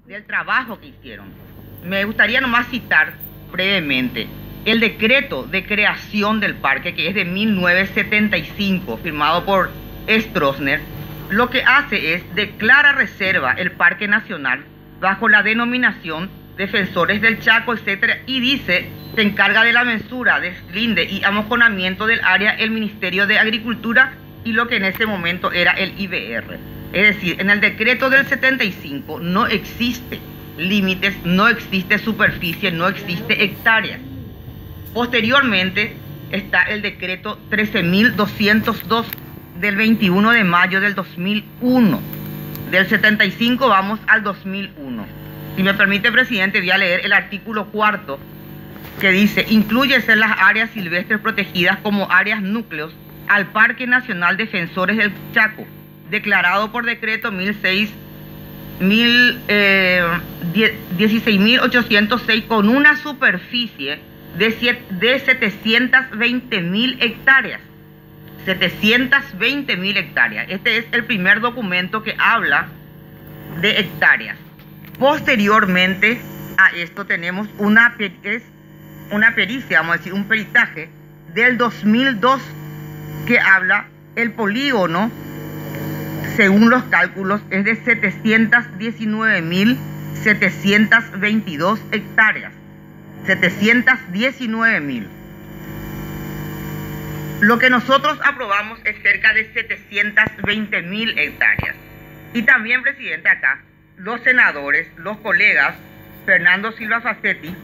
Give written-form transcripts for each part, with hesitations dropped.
del trabajo que hicieron. Me gustaría nomás citar brevemente el decreto de creación del parque, que es de 1975, firmado por Stroessner. Lo que hace es declara reserva el Parque Nacional bajo la denominación Defensores del Chaco, etc. Y dice, se encarga de la mensura, deslinde y amojonamiento del área el Ministerio de Agricultura y lo que en ese momento era el IBR. Es decir, en el decreto del 75 no existe límites, no existe superficie, no existe hectáreas. Posteriormente está el decreto 13.202 del 21 de mayo del 2001. Del 75 vamos al 2001. Si me permite, presidente, voy a leer el artículo 4 que dice: incluyese las áreas silvestres protegidas como áreas núcleos al Parque Nacional Defensores del Chaco, declarado por decreto 16.806 con una superficie de 720.000 hectáreas. 720.000 hectáreas. Este es el primer documento que habla de hectáreas. Posteriormente a esto tenemos una pericia, vamos a decir, un peritaje del 2002 que habla el polígono, según los cálculos, es de 719.722 hectáreas. 719.000. Lo que nosotros aprobamos es cerca de 720.000 hectáreas. Y también, presidente, acá, los senadores, los colegas Fernando Silva Facetti,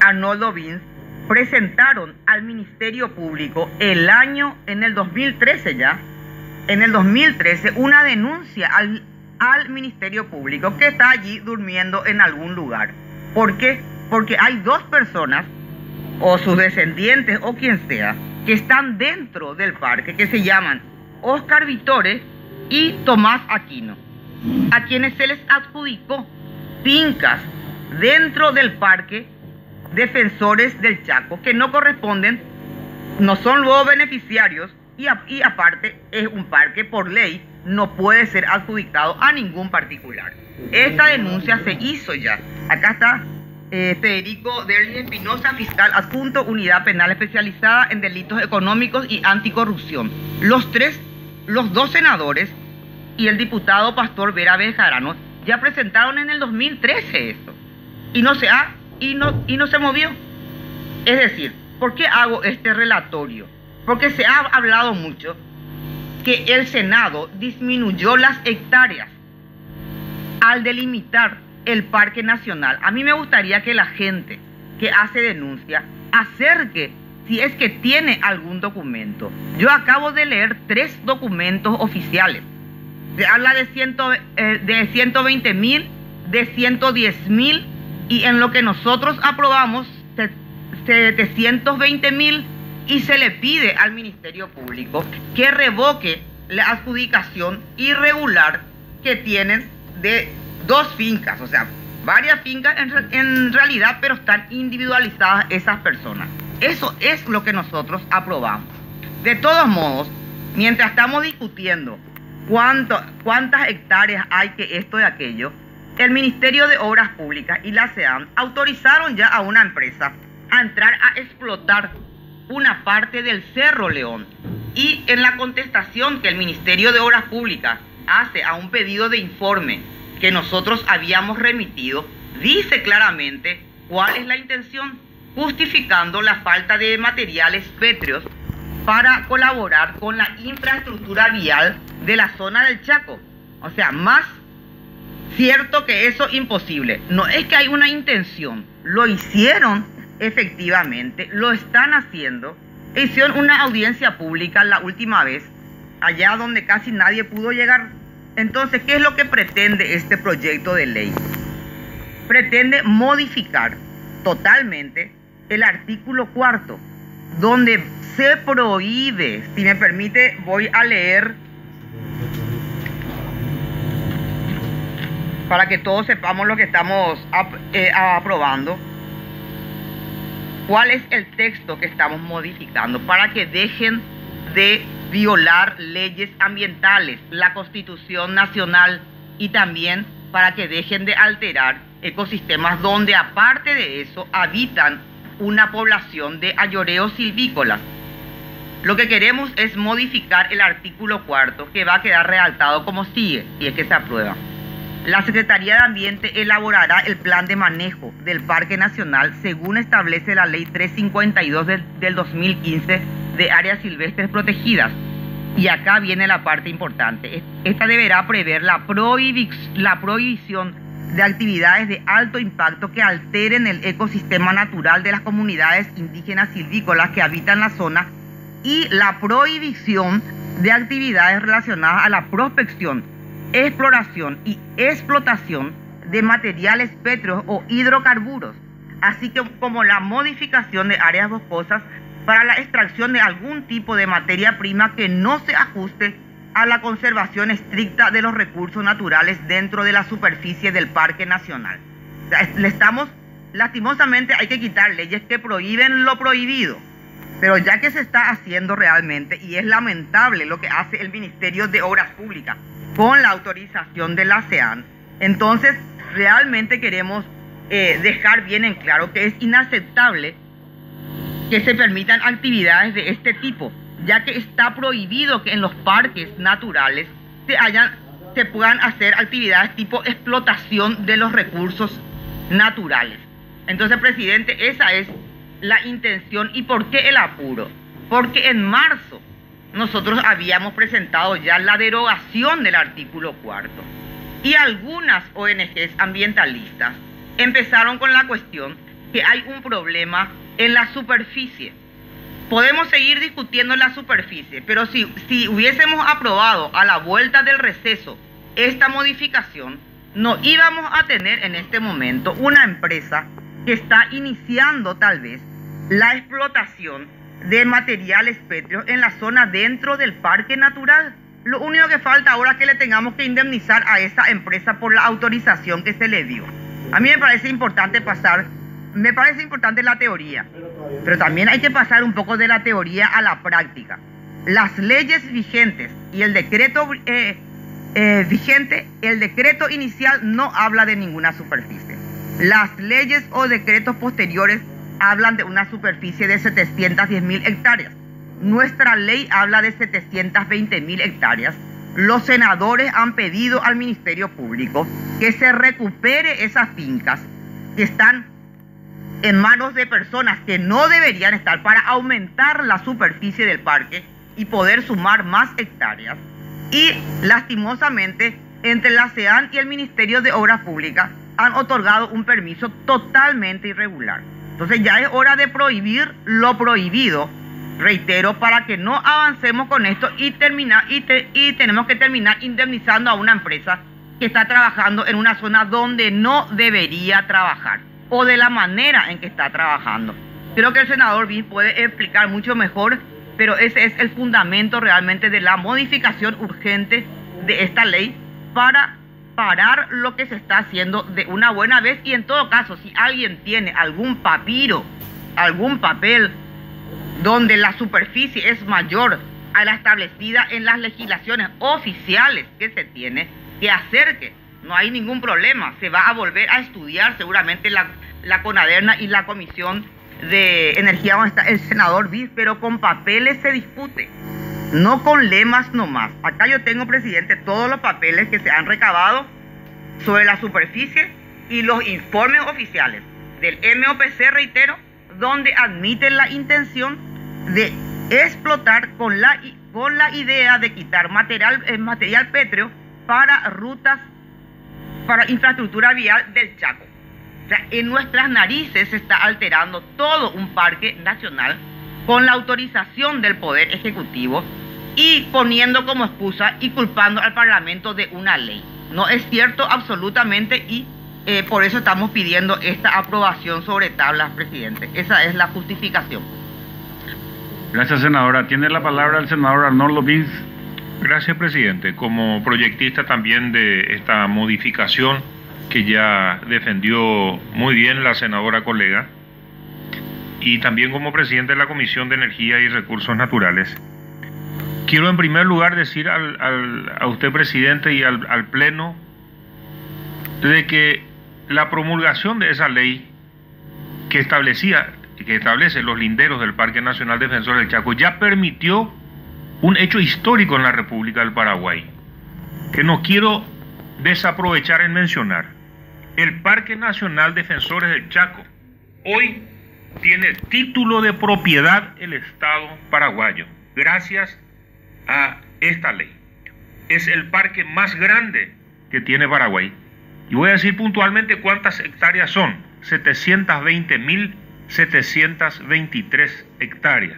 Arnoldo Vince, presentaron al Ministerio Público en el 2013 ya, en el 2013, una denuncia al Ministerio Público que está allí durmiendo en algún lugar. ¿Por qué? Porque hay dos personas, o sus descendientes, o quien sea, que están dentro del parque, que se llaman Oscar Vitore y Tomás Aquino, a quienes se les adjudicó fincas dentro del parque Defensores del Chaco, que no corresponden, no son luego beneficiarios, y aparte es un parque por ley, no puede ser adjudicado a ningún particular. Esta denuncia se hizo ya. Acá está Federico Derlis Espinosa, fiscal adjunto, Unidad Penal Especializada en Delitos Económicos y Anticorrupción. Los dos senadores y el diputado Pastor Vera Bejarano ya presentaron en el 2013 esto, y no se movió. Es decir, ¿por qué hago este relatorio? Porque se ha hablado mucho que el Senado disminuyó las hectáreas al delimitar el Parque Nacional. A mí me gustaría que la gente que hace denuncia acerque si es que tiene algún documento. Yo acabo de leer 3 documentos oficiales. Se habla de 120.000, de 110.000, y en lo que nosotros aprobamos 720.000, y se le pide al Ministerio Público que revoque la adjudicación irregular que tienen de 2 fincas, o sea, varias fincas en realidad, pero están individualizadas esas personas. Eso es lo que nosotros aprobamos. De todos modos, mientras estamos discutiendo cuántas hectáreas hay, que esto y aquello, el Ministerio de Obras Públicas y la SEAM autorizaron ya a una empresa a entrar a explotar una parte del Cerro León. Y en la contestación que el Ministerio de Obras Públicas hace a un pedido de informe que nosotros habíamos remitido, dice claramente cuál es la intención, justificando la falta de materiales pétreos para colaborar con la infraestructura vial de la zona del Chaco. O sea, más cierto que eso, imposible. No es que hay una intención, lo hicieron efectivamente, lo están haciendo. Hicieron una audiencia pública la última vez, allá donde casi nadie pudo llegar. Entonces, ¿qué es lo que pretende este proyecto de ley? Pretende modificar totalmente el artículo 4, donde se prohíbe, si me permite, voy a leer para que todos sepamos lo que estamos aprobando. ¿Cuál es el texto que estamos modificando? Para que dejen de violar leyes ambientales, la Constitución Nacional y también para que dejen de alterar ecosistemas donde aparte de eso habitan una población de ayoreos silvícolas. Lo que queremos es modificar el artículo 4, que va a quedar redactado como sigue, y es que se aprueba. La Secretaría de Ambiente elaborará el plan de manejo del Parque Nacional según establece la Ley 352 del 2015 de áreas silvestres protegidas. Y acá viene la parte importante. Esta deberá prever la prohibición de actividades de alto impacto que alteren el ecosistema natural de las comunidades indígenas silvícolas que habitan la zona y la prohibición de actividades relacionadas a la prospección, exploración y explotación de materiales pétreos o hidrocarburos, así como la modificación de áreas boscosas para la extracción de algún tipo de materia prima que no se ajuste a la conservación estricta de los recursos naturales dentro de la superficie del Parque Nacional. O sea, lastimosamente hay que quitar leyes que prohíben lo prohibido, pero ya que se está haciendo realmente, y es lamentable lo que hace el Ministerio de Obras Públicas con la autorización de la SEAN, entonces realmente queremos dejar bien en claro que es inaceptable que se permitan actividades de este tipo, ya que está prohibido que en los parques naturales se puedan hacer actividades tipo explotación de los recursos naturales. Entonces, presidente, esa es la intención. ¿Y por qué el apuro? Porque en marzo nosotros habíamos presentado ya la derogación del artículo 4 y algunas ONGs ambientalistas empezaron con la cuestión que hay un problema en la superficie. Podemos seguir discutiendo en la superficie, pero si hubiésemos aprobado a la vuelta del receso esta modificación, no íbamos a tener en este momento una empresa que está iniciando tal vez la explotación de materiales pétreos en la zona dentro del parque natural. Lo único que falta ahora es que le tengamos que indemnizar a esa empresa por la autorización que se le dio. A mí me parece importante la teoría, pero también hay que pasar un poco de la teoría a la práctica. Las leyes vigentes y el decreto el decreto inicial no habla de ninguna superficie. Las leyes o decretos posteriores hablan de una superficie de 710.000 hectáreas. Nuestra ley habla de 720.000 hectáreas. Los senadores han pedido al Ministerio Público que se recupere esas fincas que están en manos de personas que no deberían estar para aumentar la superficie del parque y poder sumar más hectáreas. Y lastimosamente, entre la SEAN y el Ministerio de Obras Públicas han otorgado un permiso totalmente irregular. Entonces ya es hora de prohibir lo prohibido, reitero, para que no avancemos con esto y tenemos que terminar indemnizando a una empresa que está trabajando en una zona donde no debería trabajar o de la manera en que está trabajando. Creo que el senador Bis puede explicar mucho mejor, pero ese es el fundamento realmente de la modificación urgente de esta ley para parar lo que se está haciendo de una buena vez. Y en todo caso, si alguien tiene algún papiro, algún papel donde la superficie es mayor a la establecida en las legislaciones oficiales que se tiene, que acerque, no hay ningún problema. Se va a volver a estudiar seguramente la CONADERNA y la Comisión de Energía donde está el senador Bis, pero con papeles se discute, no con lemas nomás. Acá yo tengo, presidente, todos los papeles que se han recabado sobre la superficie y los informes oficiales del MOPC, reitero, donde admiten la intención de explotar con la idea de quitar material pétreo para rutas, para infraestructura vial del Chaco. O sea, en nuestras narices se está alterando todo un parque nacional con la autorización del Poder Ejecutivo y poniendo como excusa y culpando al Parlamento de una ley. No es cierto absolutamente, y por eso estamos pidiendo esta aprobación sobre tablas, presidente. Esa es la justificación. Gracias, senadora. Tiene la palabra el senador Arnoldo Bis. Gracias, presidente. Como proyectista también de esta modificación que ya defendió muy bien la senadora colega, y también como presidente de la Comisión de Energía y Recursos Naturales, quiero en primer lugar decir a usted, presidente, y al Pleno, de que la promulgación de esa ley que establece los linderos del Parque Nacional Defensor del Chaco ya permitió un hecho histórico en la República del Paraguay, que no quiero desaprovechar en mencionar. El Parque Nacional Defensores del Chaco hoy tiene título de propiedad el Estado paraguayo, gracias a esta ley. Es el parque más grande que tiene Paraguay. Y voy a decir puntualmente cuántas hectáreas son: 720.723 hectáreas.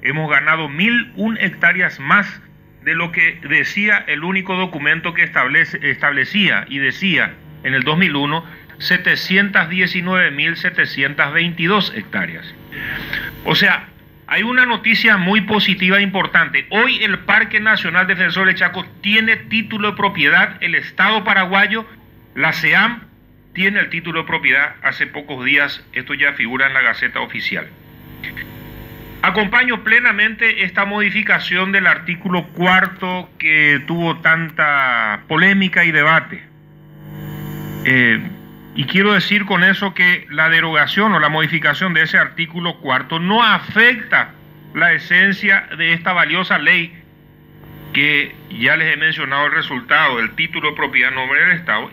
Hemos ganado 1.001 hectáreas más de lo que decía el único documento que establecía y decía en el 2001, 719.722 hectáreas. O sea, hay una noticia muy positiva e importante. Hoy el Parque Nacional Defensor del Chaco tiene título de propiedad el Estado paraguayo. La SEAM tiene el título de propiedad hace pocos días. Esto ya figura en la Gaceta Oficial. Acompaño plenamente esta modificación del artículo 4 que tuvo tanta polémica y debate. Y quiero decir con eso que la derogación o la modificación de ese artículo 4 no afecta la esencia de esta valiosa ley, que ya les he mencionado el resultado, el título de propiedad en nombre del Estado.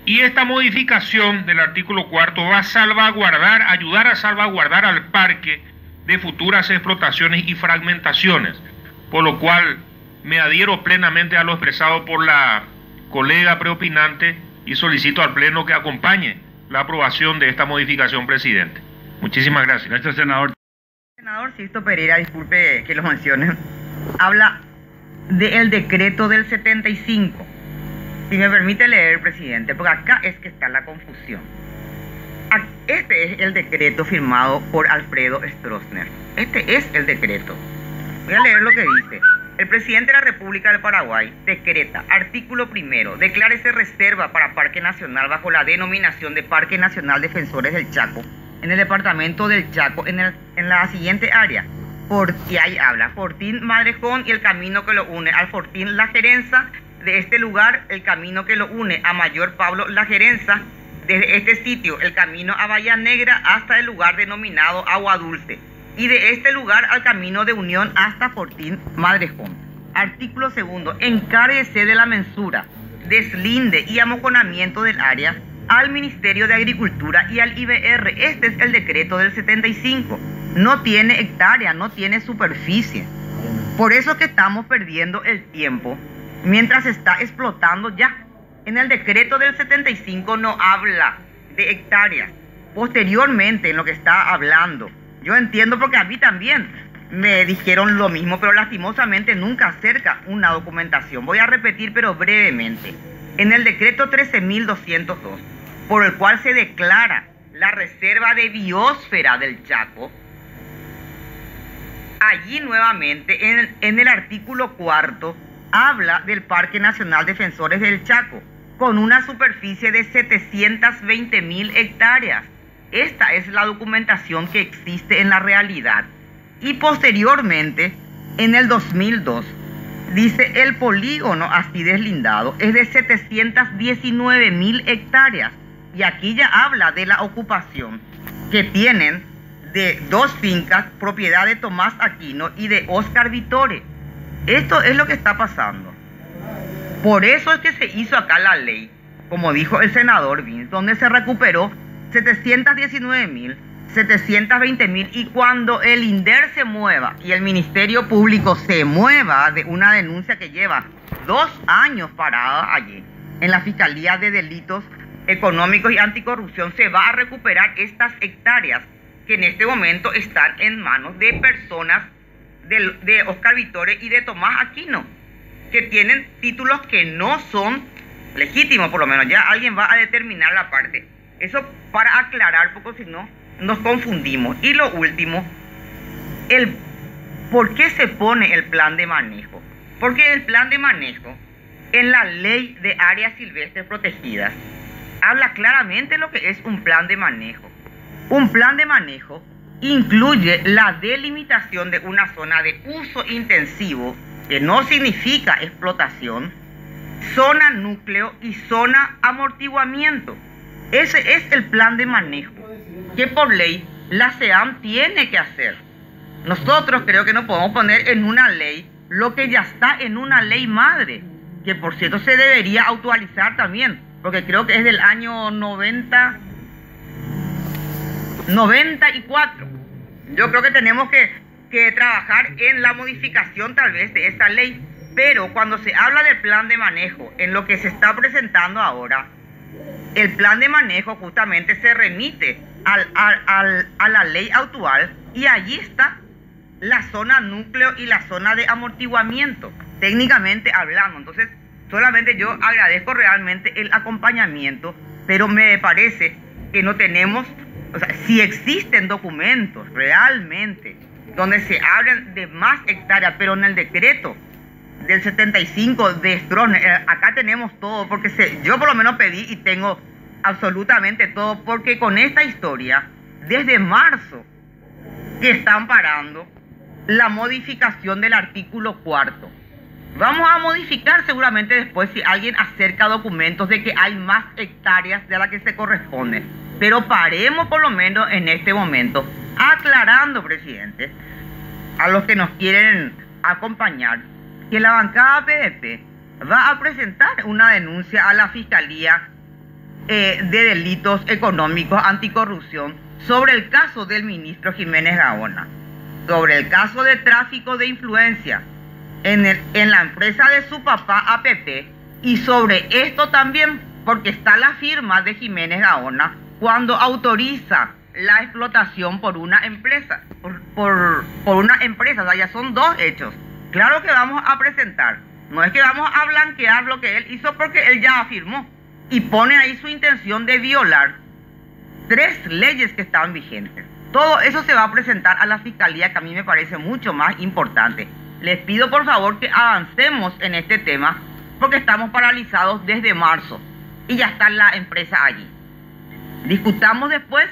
Y esta modificación del artículo 4 va a ayudar a salvaguardar al parque de futuras explotaciones y fragmentaciones, por lo cual me adhiero plenamente a lo expresado por la colega preopinante y solicito al Pleno que acompañe la aprobación de esta modificación, presidente. Muchísimas gracias. Gracias, senador. Senador Sisto Pereira, disculpe que lo mencione, habla del decreto del 75. Si me permite leer, presidente, porque acá es que está la confusión. Este es el decreto firmado por Alfredo Stroessner. Este es el decreto. Voy a leer lo que dice. El presidente de la República del Paraguay decreta, artículo primero, declárese reserva para Parque Nacional bajo la denominación de Parque Nacional Defensores del Chaco, en el departamento del Chaco, en la siguiente área. Y ahí habla, Fortín Madrejón y el camino que lo une al Fortín La Gerenza. De este lugar, el camino que lo une a Mayor Pablo La Gerenza. Desde este sitio, el camino a Bahía Negra hasta el lugar denominado Agua Dulce. Y de este lugar al camino de unión hasta Fortín Madrejón. Artículo segundo. Encárguese de la mensura, deslinde y amojonamiento del área al Ministerio de Agricultura y al IBR. Este es el decreto del 75. No tiene hectárea, no tiene superficie. Por eso que estamos perdiendo el tiempo mientras se está explotando ya. En el decreto del 75 no habla de hectáreas. Posteriormente, en lo que está hablando, yo entiendo porque a mí también me dijeron lo mismo, pero lastimosamente nunca acerca una documentación. Voy a repetir, pero brevemente. En el decreto 13.202, por el cual se declara la reserva de biosfera del Chaco, allí nuevamente en el artículo 4 habla del Parque Nacional Defensores del Chaco, con una superficie de 720.000 hectáreas. Esta es la documentación que existe en la realidad. Y posteriormente, en el 2002, dice el polígono así deslindado es de 719.000 hectáreas. Y aquí ya habla de la ocupación que tienen de dos fincas, propiedad de Tomás Aquino y de Oscar Vitore. Esto es lo que está pasando. Por eso es que se hizo acá la ley, como dijo el senador Vince, donde se recuperó 719.000, 720.000, y cuando el INDER se mueva y el Ministerio Público se mueva de una denuncia que lleva 2 años parada allí en la Fiscalía de Delitos Económicos y Anticorrupción, se va a recuperar estas hectáreas que en este momento están en manos de personas de Oscar Vitore y de Tomás Aquino, que tienen títulos que no son legítimos. Por lo menos ya alguien va a determinar la parte. Eso para aclarar, porque si no nos confundimos. Y lo último, ¿por qué se pone el plan de manejo? Porque el plan de manejo en la ley de áreas silvestres protegidas habla claramente lo que es un plan de manejo. Un plan de manejo incluye la delimitación de una zona de uso intensivo, que no significa explotación, zona núcleo y zona amortiguamiento. Ese es el plan de manejo que por ley la SEAM tiene que hacer. Nosotros creo que no podemos poner en una ley lo que ya está en una ley madre, que por cierto se debería actualizar también, porque creo que es del año 94. Yo creo que tenemos que trabajar en la modificación tal vez de esta ley, pero cuando se habla del plan de manejo, en lo que se está presentando ahora, el plan de manejo justamente se remite a la ley actual y allí está la zona núcleo y la zona de amortiguamiento, técnicamente hablando. Entonces, solamente yo agradezco realmente el acompañamiento, pero me parece que no tenemos, o sea, si existen documentos realmente donde se hablan de más hectáreas, pero en el decreto del 75 de Stroessner, acá tenemos todo, porque yo por lo menos pedí y tengo absolutamente todo, porque con esta historia, desde marzo, que están parando la modificación del artículo 4. Vamos a modificar seguramente después si alguien acerca documentos de que hay más hectáreas de las que se corresponde. Pero paremos por lo menos en este momento, aclarando, presidente, a los que nos quieren acompañar, que la bancada PDP va a presentar una denuncia a la Fiscalía de Delitos Económicos Anticorrupción sobre el caso del ministro Jiménez Gaona, sobre el caso de tráfico de influencia en la empresa de su papá APP, y sobre esto también porque está la firma de Jiménez Gaona cuando autoriza la explotación por una empresa, por una empresa. O sea, ya son dos hechos. Claro que vamos a presentar, no es que vamos a blanquear lo que él hizo, porque él ya afirmó y pone ahí su intención de violar 3 leyes que estaban vigentes. Todo eso se va a presentar a la Fiscalía, que a mí me parece mucho más importante. Les pido por favor que avancemos en este tema, porque estamos paralizados desde marzo y ya está la empresa allí. Discutamos después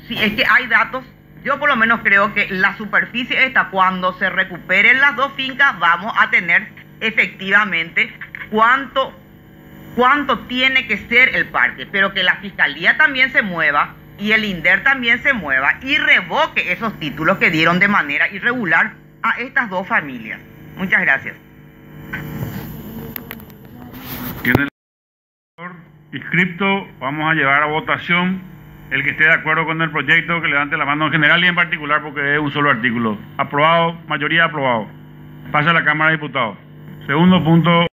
si es que hay datos. Yo por lo menos creo que la superficie esta, cuando se recuperen las 2 fincas, vamos a tener efectivamente cuánto tiene que ser el parque, pero que la Fiscalía también se mueva y el INDER también se mueva y revoque esos títulos que dieron de manera irregular a estas 2 familias. Muchas gracias. ¿Tiene el inscripto? Vamos a llevar a votación. El que esté de acuerdo con el proyecto, que levante la mano en general y en particular, porque es un solo artículo. Aprobado, mayoría aprobado. Pasa a la Cámara de Diputados. Segundo punto.